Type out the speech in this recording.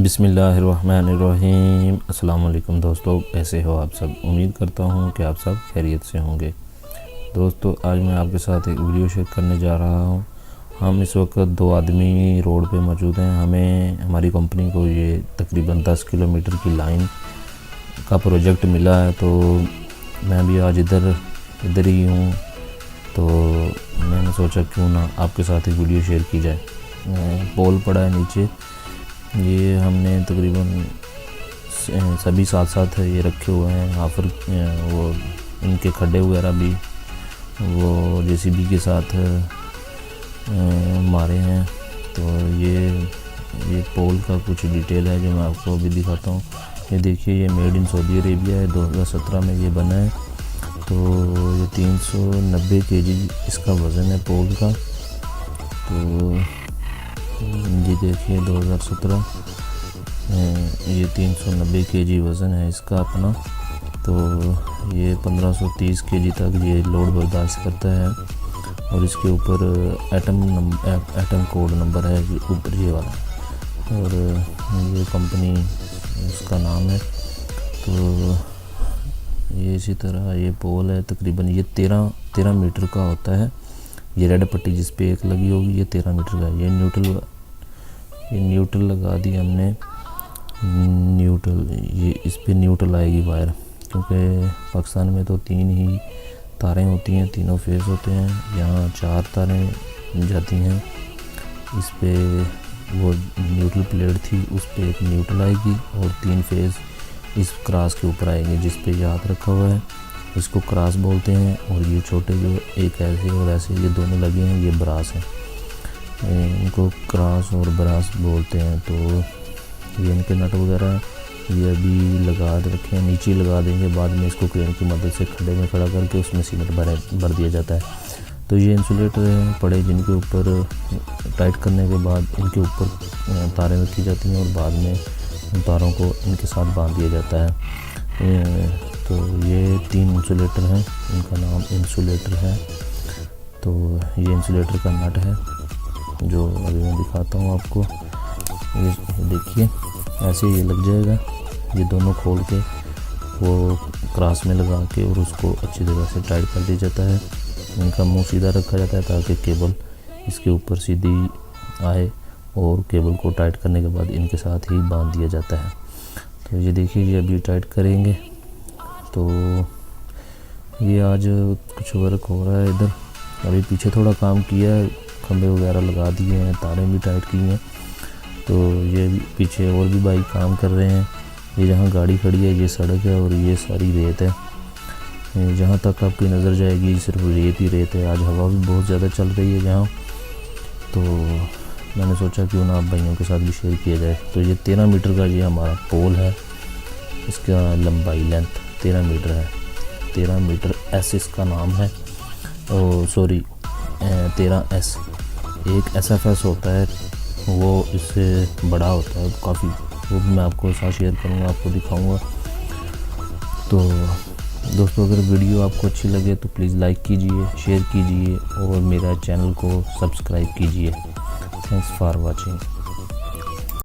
बिस्मिल्लाहिर्रहमानिर्रहीम। अस्सलाम वालेकुम दोस्तों, कैसे हो आप सब। उम्मीद करता हूँ कि आप सब खैरियत से होंगे। दोस्तों, आज मैं आपके साथ एक वीडियो शेयर करने जा रहा हूँ। हम इस वक्त दो आदमी रोड पे मौजूद हैं। हमें हमारी कंपनी को ये तकरीबन 10 किलोमीटर की लाइन का प्रोजेक्ट मिला है, तो मैं भी आज इधर ही हूँ। तो मैंने सोचा क्यों ना आपके साथ एक वीडियो शेयर की जाए। पोल पड़ा है नीचे, ये हमने तकरीबन सभी साथ साथ ये रखे हुए हैं। हाफर वो इनके खड्डे वगैरह भी वो जेसीबी के साथ मारे हैं। तो ये पोल का कुछ डिटेल है जो मैं आपको अभी दिखाता हूँ। ये देखिए, ये मेड इन सऊदी अरेबिया है, 2017 में ये बना है। तो ये 390 केजी इसका वज़न है पोल का। तो ये देखिए 2017 ये 390 केजी वज़न है इसका अपना। तो ये 1530 केजी तक ये लोड बर्दाश्त करता है। और इसके ऊपर एटम कोड नंबर है ऊपर ये वाला, और ये कंपनी उसका नाम है। तो ये इसी तरह ये पोल है, तकरीबन ये 13 मीटर का होता है। ये रेड पट्टी जिस पे एक लगी होगी ये 13 मीटर का है। ये न्यूट्रल लगा दी हमने। ये इस पे न्यूट्रल आएगी वायर, क्योंकि पाकिस्तान में तो 3 ही तारें होती हैं, तीनों फेस होते हैं। यहाँ 4 तारें जाती हैं। इस पे वो न्यूट्रल प्लेट थी, उस पे एक न्यूट्रल आएगी और 3 फेस इस क्रॉस के ऊपर आएंगे, जिस पे याद रखा हुआ है। इसको क्रॉस बोलते हैं। और ये छोटे जो एक ऐसे और ऐसे ये दोनों लगे हैं, ये ब्रास हैं। इनको क्रॉस और ब्रास बोलते हैं। तो ये इनके नट वगैरह ये अभी लगा रखे हैं, नीचे लगा देंगे। बाद में इसको क्रेन की मदद से खड्डे में खड़ा करके उसमें सीमेंट भर दिया जाता है। तो ये इंसुलेटर पड़े जिनके ऊपर टाइट करने के बाद इनके ऊपर तारें रखी जाती हैं और बाद में उन तारों को इनके साथ बांध दिया जाता है। तो ये 3 इंसुलेटर हैं, इनका नाम इंसुलेटर है। तो ये इंसुलेटर का नट है जो अभी मैं दिखाता हूँ आपको। ये देखिए, ऐसे ये लग जाएगा। ये दोनों खोल के वो क्रॉस में लगा के और उसको अच्छी तरह से टाइट कर दिया जाता है। इनका मुंह सीधा रखा जाता है ताकि केबल इसके ऊपर सीधी आए, और केबल को टाइट करने के बाद इनके साथ ही बांध दिया जाता है। तो ये देखिए, ये अभी टाइट करेंगे। तो ये आज कुछ वर्क हो रहा है इधर। अभी पीछे थोड़ा काम किया है, खंभे वगैरह लगा दिए हैं, तारें भी टाइट की हैं। तो ये पीछे और भी भाई काम कर रहे हैं। ये जहाँ गाड़ी खड़ी है ये सड़क है और ये सारी रेत है। जहाँ तक आपकी नज़र जाएगी सिर्फ रेत ही रेत है। आज हवा भी बहुत ज़्यादा चल रही है यहाँ। तो मैंने सोचा क्यों ना आप भाइयों के साथ भी शेयर किया जाए। तो ये 13 मीटर का ये हमारा पोल है। इसका लंबाई लेंथ 13 मीटर है। 13 मीटर एस इसका नाम है। और सॉरी 13S। एक SFS होता है, वो इससे बड़ा होता है काफ़ी। वो भी मैं आपको साथ शेयर करूँगा, आपको दिखाऊँगा। तो दोस्तों, अगर वीडियो आपको अच्छी लगे तो प्लीज़ लाइक कीजिए, शेयर कीजिए और मेरा चैनल को सब्सक्राइब कीजिए। Thanks for watching.